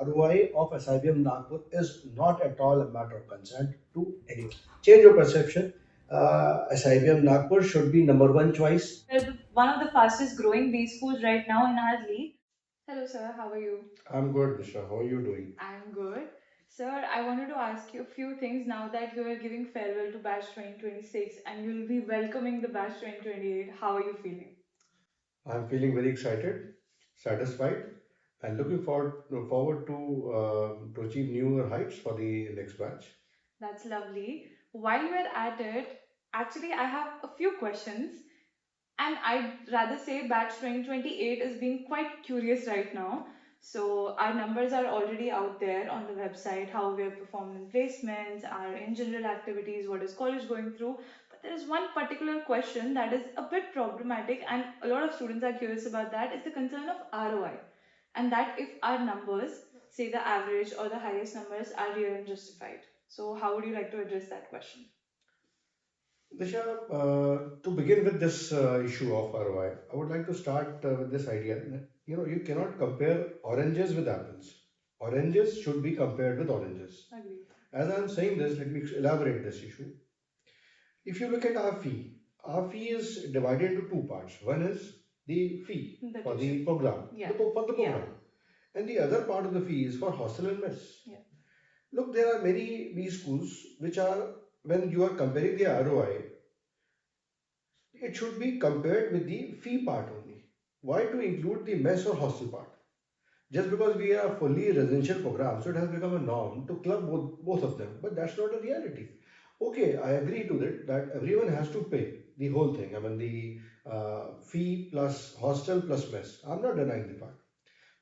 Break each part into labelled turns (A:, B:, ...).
A: ROI of SIBM Nagpur is not at all a matter of concern to anyone. Change your perception. SIBM Nagpur should be number one choice. One of the fastest growing B schools right now in our league. Hello, sir. How are you? I'm good, Nisha. How are you doing? I'm good. Sir, I wanted to ask you a few things now that you are giving farewell to Batch 2026 and you'll be welcoming the Batch 2028. How are you feeling? I'm feeling very excited, satisfied, and looking forward to achieve newer heights for the next batch. That's lovely. While we're at it, actually, I have a few questions, and I'd rather say batch 2028 is being quite curious right now. So, our numbers are already out there on the website, how we have performed in placements, our in general activities, what is college going through. But there is one particular question that is a bit problematic, and a lot of students are curious about that is the concern of ROI. And that if our numbers, say the average or the highest numbers, are real and justified. So, how would you like to address that question? Disha, to begin with this issue of ROI, I would like to start with this idea that you cannot compare oranges with apples. Oranges should be compared with oranges. Agreed. As I'm saying this, let me elaborate this issue. If you look at our fee is divided into two parts. One is the fee the for the program, yeah. For the program, yeah. And the other part of the fee is for hostel and mess. Yeah. Look, there are many B schools which are, when you are comparing the ROI, it should be compared with the fee part only. Why to include the mess or hostel part? Just because we are fully residential program, so it has become a norm to club both of them. But that's not a reality. Okay, I agree to that everyone has to pay the whole thing. I mean the fee plus hostel plus mess. I'm not denying the part.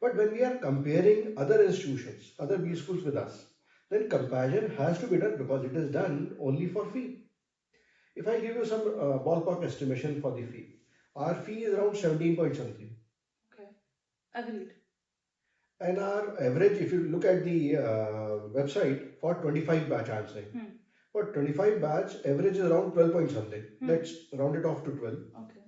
A: But when we are comparing other institutions, other B schools with us, then comparison has to be done because it is done only for fee. If I give you some ballpark estimation for the fee, our fee is around 17 point something. Okay, agreed. And our average, if you look at the website for 25 batch, I'm saying. For 25 batch, average is around 12 point something. Let's round it off to 12. Okay.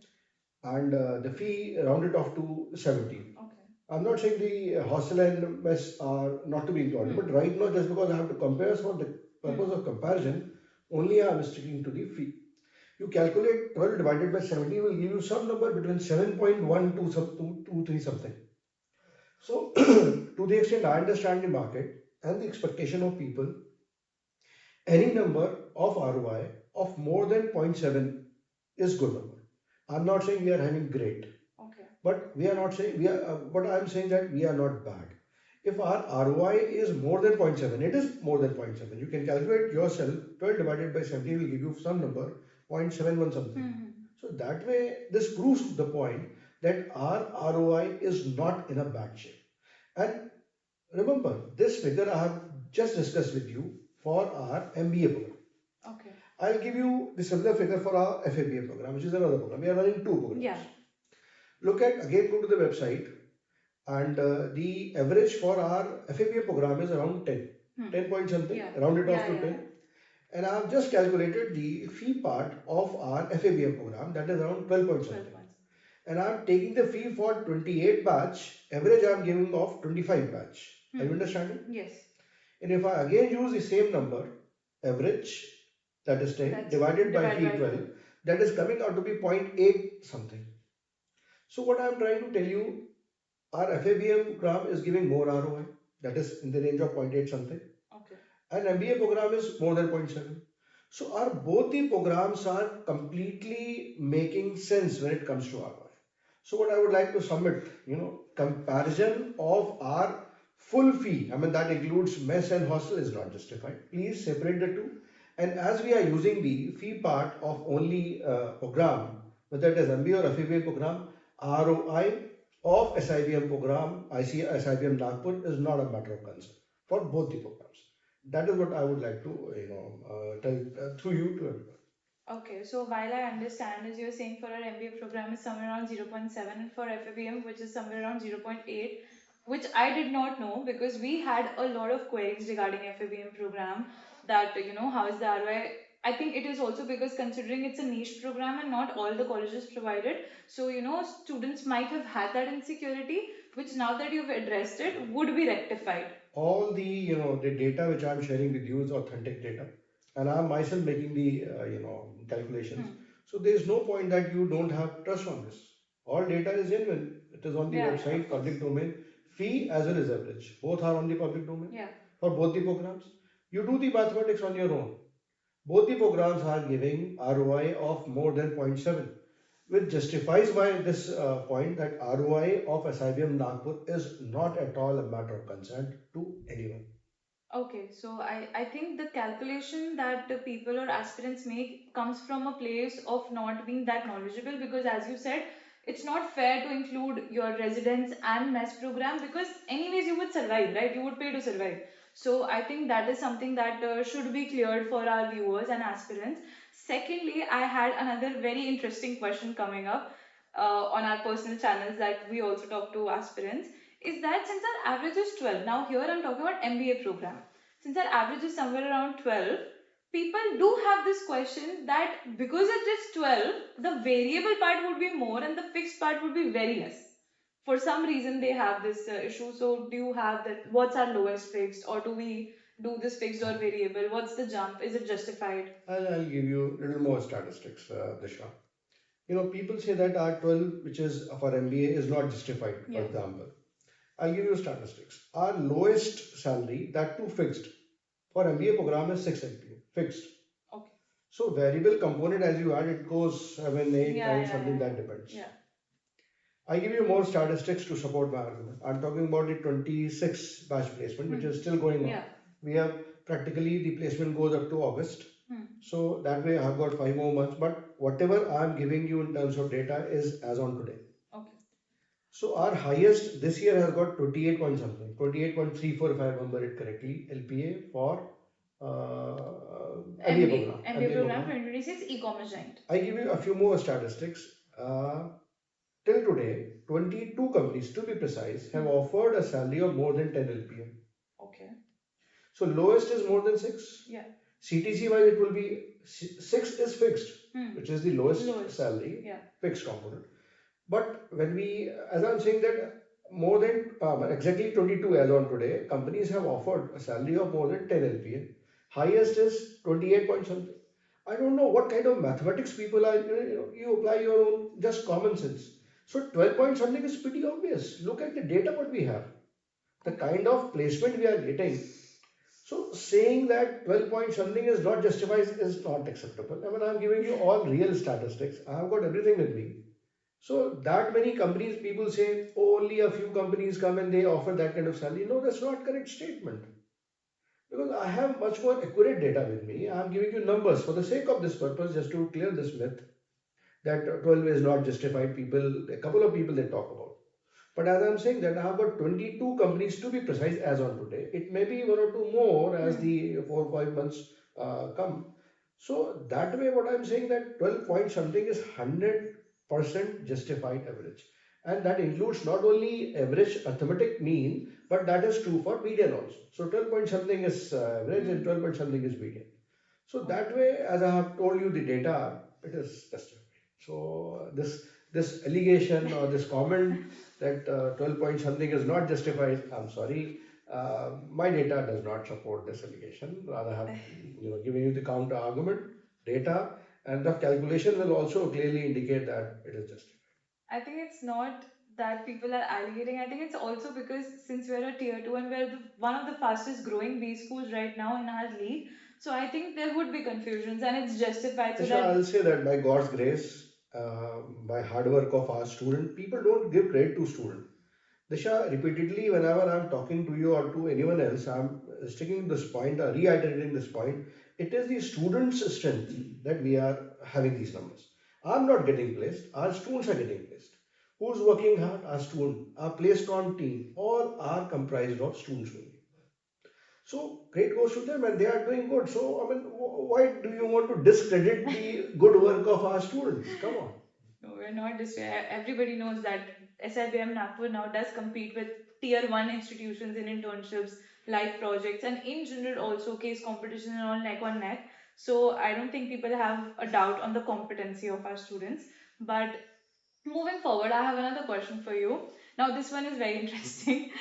A: And the fee round it off to 17. Okay. I'm not saying the hostel and mess are not to be included, but right now, just because I have to compare for the purpose of comparison, only I am sticking to the fee. You calculate 12 divided by 70 will give you some number between 7.1 to some 2, 3 something. So, to the extent I understand the market and the expectation of people, any number of ROI of more than zero point 0.7 is good number. I'm not saying we are having great. Okay. But we are not saying we are. But I'm saying that we are not bad. If our ROI is more than zero point 0.7, it is more than 0.7. You can calculate yourself. 12 divided by 70 will give you some number 0.71 something. So that way, this proves the point that our ROI is not in a bad shape. And remember, this figure I have just discussed with you for our MBA program. Okay. I'll give you the similar figure for our FABM program, which is another program. We are running two programs. Yeah. Look at, again, go to the website, and the average for our FABM program is around 10. 10 point something, rounded off to 10. And I have just calculated the fee part of our FABM program, that is around 12 point something. And I'm taking the fee for 28 batch, average I'm giving of 25 batch. Are you understanding? Yes. And if I again use the same number, average, that is 10, divided by fee 12, that is coming out to be 0.8 something. So what I'm trying to tell you, our FABM program is giving more ROI, that is in the range of 0.8 something. Okay. And MBA program is more than 0.7. So our both the programs are completely making sense when it comes to ROI. So what I would like to submit, comparison of our full fee, I mean that includes mess and hostel, is not justified. Please separate the two. And as we are using the fee part of only program, whether it is MBA or FABA program, ROI of SIBM program, SIBM Nagpur is not a matter of concern for both the programs. That is what I would like to, tell through you to everyone. Okay, so while I understand, as you're saying, for our MBA program is somewhere around 0.7, and for FABM, which is somewhere around 0.8, which I did not know because we had a lot of queries regarding FABM program that, how is the ROI
B: I think it is also because considering it's a niche program and not all the colleges provide it. So, students might have had that insecurity, which now that you've addressed it, would be rectified. All the data which I'm sharing with you is authentic data, and I'm myself making the calculations. So there is no point that you don't have trust on this. All data is genuine. It is on the website, public domain. Fee as well as average, both are on the public domain. For both the programs. You do the mathematics on your own. Both the programs are giving ROI of more than zero point 0.7, which justifies my this point that ROI of SIBM Nagpur is not at all a matter of concern to anyone. Okay, so I think the calculation that the people or aspirants make comes from a place of not being that knowledgeable, because as you said, it's not fair to include your residence and mess program, because anyways you would survive, right? You would pay to survive. So I think that is something that should be cleared for our viewers and aspirants. Secondly, I had another very interesting question coming up on our personal channels that we also talk to aspirants, is that since our average is 12, now here I'm talking about MBA program. Since our average is somewhere around 12, people do have this question that because it is 12, the variable part would be more and the fixed part would be very less. For some reason, they have this issue. So, do you have that? What's our lowest fixed, or do we do this fixed or variable? What's the jump? Is it justified? I'll give you a little more statistics, Disha. People say that R12, which is for MBA, is not justified, for Yeah. example. I'll give you statistics. Our lowest salary, that too fixed, for MBA program is 6 LPA, fixed. Okay. So variable component as you add, it goes 7, 8, Yeah, 9, something that depends. Yeah. I give you more statistics to support my argument. I'm talking about the 26 batch placement, which is still going on. Yeah. We have practically the placement goes up to August. So that way I have got 5 more months. But whatever I'm giving you in terms of data is as on today. Okay. So our highest this year has got 28 point something, 28.34 if I remember it correctly, LPA for MBA program. MBA program 2026 e-commerce giant. I give you a few more statistics. Till today, 22 companies to be precise have offered a salary of more than 10 LPA. Okay. So lowest is more than 6. Yeah. CTC wise it will be 6 is fixed, which is the lowest salary, Yeah. fixed component. But when we, as I'm saying that more than exactly 22 as on today, companies have offered a salary of more than 10 LPA. Highest is 28 point something. I don't know what kind of mathematics people are, you apply your own just common sense. So 12 point something is pretty obvious. Look at the data what we have, the kind of placement we are getting. So saying that 12 point something is not justified is not acceptable. I mean, I'm giving you all real statistics. I have got everything with me. So that many companies, people say, oh, only a few companies come and they offer that kind of salary. No, that's not correct statement. Because I have much more accurate data with me. I'm giving you numbers for the sake of this purpose, just to clear this myth that 12 is not justified. People, a couple of people they talk about. But as I'm saying that I have got 22 companies to be precise as on today. It may be one or two more as the 4 or 5 months come. So that way, what I'm saying that 12 point something is 100% justified average, and that includes not only average arithmetic mean, but that is true for median also. So 12 point something is average and 12 point something is median. So that way, as I have told you the data, it is justified. So this allegation or this comment that 12 point something is not justified, I'm sorry, my data does not support this allegation. Rather, I have given you the counter argument, data, and the calculation will also clearly indicate that it is justified. I think it's not that people are alligating. I think it's also because since we're a tier two and we're one of the fastest growing B schools right now in our league, so I think there would be confusions and it's justified. So Isha, that I'll say that by God's grace, by hard work of our student, people don't give credit to student. Disha, repeatedly, whenever I'm talking to you or to anyone else, I'm sticking this point or reiterating this point. It is the students' strength that we are having these numbers. I'm not getting placed, our students are getting placed. Who's working hard? Our student, our placed on team, all are comprised of students only. So great goes to them and they are doing good. So, I mean, why do you want to discredit the good work of our students? Come on. No, we're not this way. Everybody knows that SIBM Nagpur now does compete with tier one institutions in internships, live projects, and in general also case competition and all neck on neck. So I don't think people have a doubt on the competency of our students. But moving forward, I have another question for you. Now, this one is very interesting.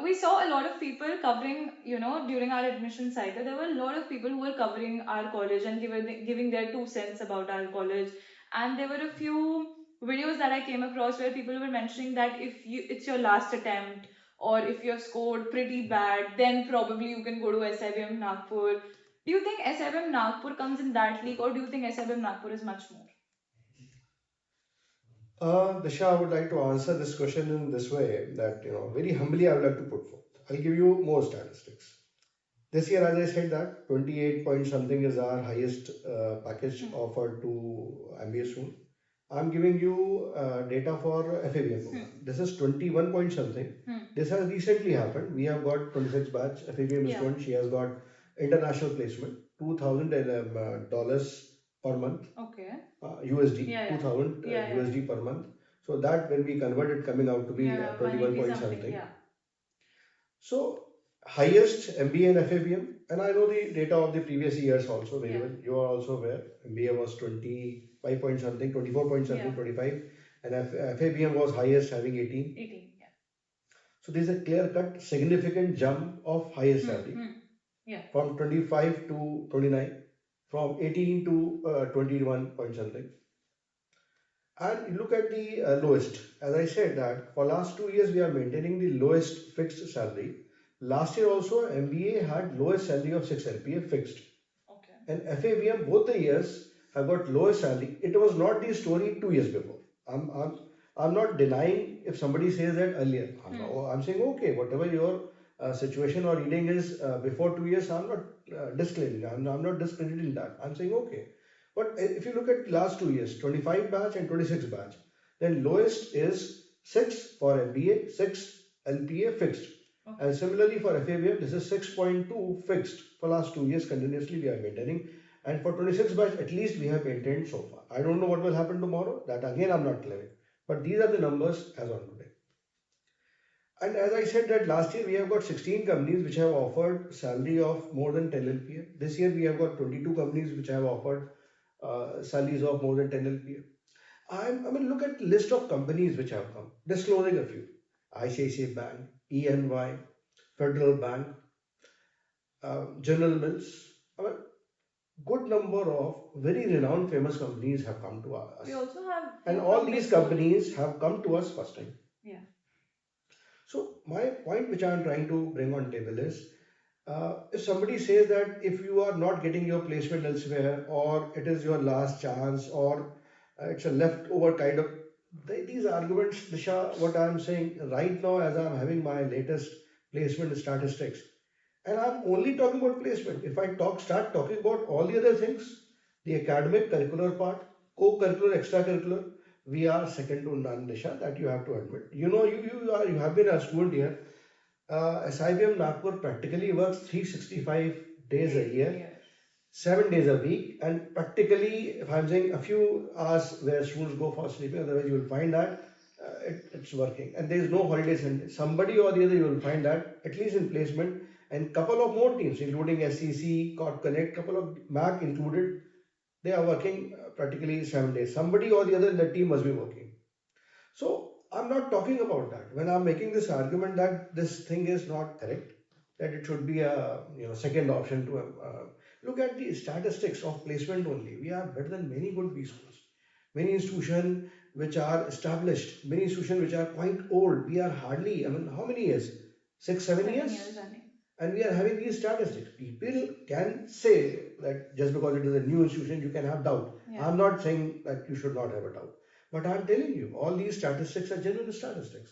B: We saw a lot of people covering, during our admission cycle, there were a lot of people who were covering our college and giving their 2 cents about our college. And there were a few videos that I came across where people were mentioning that if it's your last attempt, or if you have scored pretty bad, then probably you can go to SIBM Nagpur. Do you think SIBM Nagpur comes in that league, or do you think SIBM Nagpur is much more?
A: Disha, I would like to answer this question in this way that, very humbly I would like to put forth. I'll give you more statistics. This year, as I said, that 28 point something is our highest package offered to MBA student. I'm giving you data for FABM program. This is 21 point something. This has recently happened. We have got 26 batch FABM student. She has got international placement, $2,000 per month.
B: Okay.
A: USD, 2000 USD per month. So that when we convert it coming out to be 21 point something.
B: Yeah.
A: So highest MBA and FABM, and I know the data of the previous years also very well. You are also aware. MBA was 25 point something, 24 point something, 25, and FABM was highest having 18.
B: 18, yeah.
A: So there's a clear cut significant jump of highest salary from 25 to 29, from 18 to 21 point something. And you look at the lowest. As I said that for last 2 years we are maintaining the lowest fixed salary. Last year also MBA had lowest salary of 6 LPA fixed.
B: Okay.
A: And FABM both the years have got lowest salary. It was not the story 2 years before. I'm not denying if somebody says that earlier. I'm saying okay, whatever your situation or reading is before 2 years, I'm not disclaiming. I'm not discrediting that. I'm saying okay. But if you look at last 2 years, 25 batch and 26 batch, then lowest is 6 for MBA, 6 LPA fixed. Okay. And similarly for FABM, this is 6.2 fixed for last 2 years continuously we are maintaining. And for 26 batch, at least we have maintained so far. I don't know what will happen tomorrow. That again, I'm not claiming. But these are the numbers as on today. And as I said that last year we have got 16 companies which have offered salary of more than 10 LPA. This year we have got 22 companies which have offered salaries of more than 10 LPA. I mean, look at the list of companies which have come. Disclosing a few: ICICI Bank, ENY, Federal Bank, General Mills. I mean, good number of very renowned, famous companies have come to us.
B: We also have,
A: and all these companies have come to us first time.
B: Yeah.
A: So my point, which I am trying to bring on table is, if somebody says that if you are not getting your placement elsewhere, or it is your last chance, or it's a leftover kind of these arguments, Disha, what I am saying right now as I am having my latest placement statistics, and I'm only talking about placement. If I start talking about all the other things, the academic, curricular part, co-curricular, extracurricular, we are second to none, Disha. That you have to admit. You have been a student here. SIBM Nagpur practically works 365 days a year, 7 days a week, and practically, if I'm saying a few hours where students go for sleeping, otherwise you will find that it's working, and there is no holiday Sunday. Somebody or the other you will find that at least in placement, and couple of more teams, including SEC, Corp Connect, couple of MAC included, they are working practically 7 days. Somebody or the other in the team must be working. So I'm not talking about that. When I'm making this argument that this thing is not correct, that it should be a second option to look at the statistics of placement only. We are better than many good B schools, many institutions which are established, many institutions which are quite old. We are hardly, I mean, how many years? 6, 7 years? And we are having these statistics. People can say that just because it is a new institution, you can have doubt. Yeah. I'm not saying that you should not have a doubt. But I'm telling you, all these statistics are genuine statistics.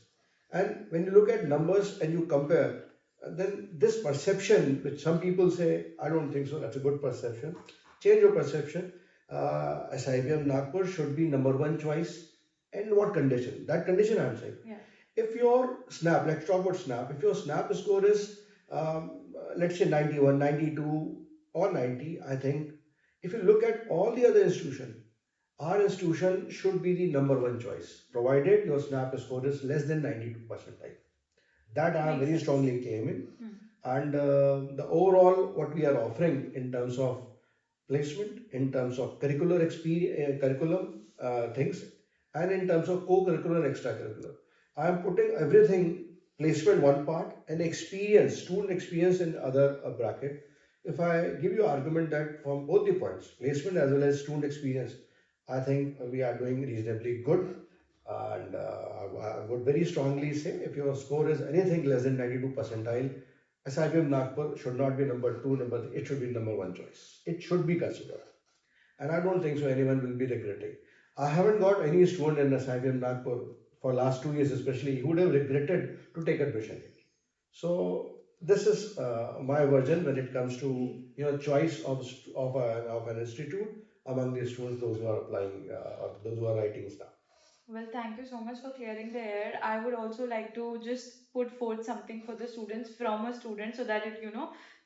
A: And when you look at numbers and you compare, then this perception, which some people say, I don't think so, that's a good perception. Change your perception. SIBM Nagpur should be number one choice. And what condition? That condition I'm saying. Yeah. If your SNAP, let's talk about SNAP. If your SNAP score is, let's say 91, 92 or 90, I think if you look at all the other institutions, our institution should be the number one choice, provided your SNAP score is less than 92 percentile. That I am very strongly claiming. And the overall, what we are offering in terms of
B: placement, in terms of curricular curriculum things, and in terms of co-curricular and extracurricular. I am putting everything, placement one part and experience, student experience in other bracket. If I give you argument that from both the points, placement as well as student experience, I think we are doing reasonably good. And I would very strongly say if your score is anything less than 92 percentile, SIBM Nagpur should not be number two, number three, it should be number one choice. It should be considered. And I don't think so anyone will be regretting. I haven't got any student in SIBM Nagpur for last 2 years especially who would have regretted to take admission. So this is my version when it comes to choice of an institute among the students, those who are applying or those who are writing stuff. Well, thank you so much for clearing the air. I would also like to just put forth something for the students from a student so that it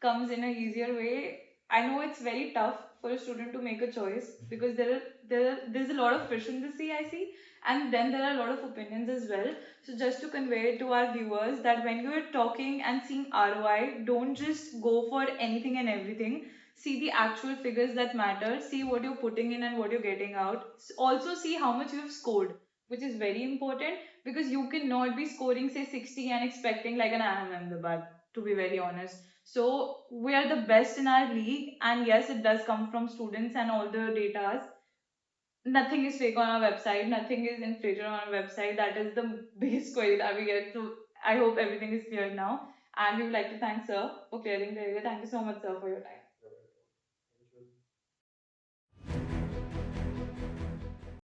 B: comes in a easier way. I know it's very tough for a student to make a choice because there's a lot of fish in the sea I see, and then there are a lot of opinions as well. So just to convey to our viewers that when you're talking and seeing ROI, don't just go for anything and everything. See the actual figures that matter, see what you're putting in and what you're getting out. Also see how much you've scored, which is very important because you cannot be scoring say 60 and expecting like an IIM Ahmedabad, to be very honest. So we are the best in our league, and yes, it does come from students and all the datas. Nothing is fake on our website, nothing is inflated on our website. That is the biggest query that we get. So I hope everything is clear now. And we would like to thank Sir for clearing the area. Thank you so much, Sir, for your time.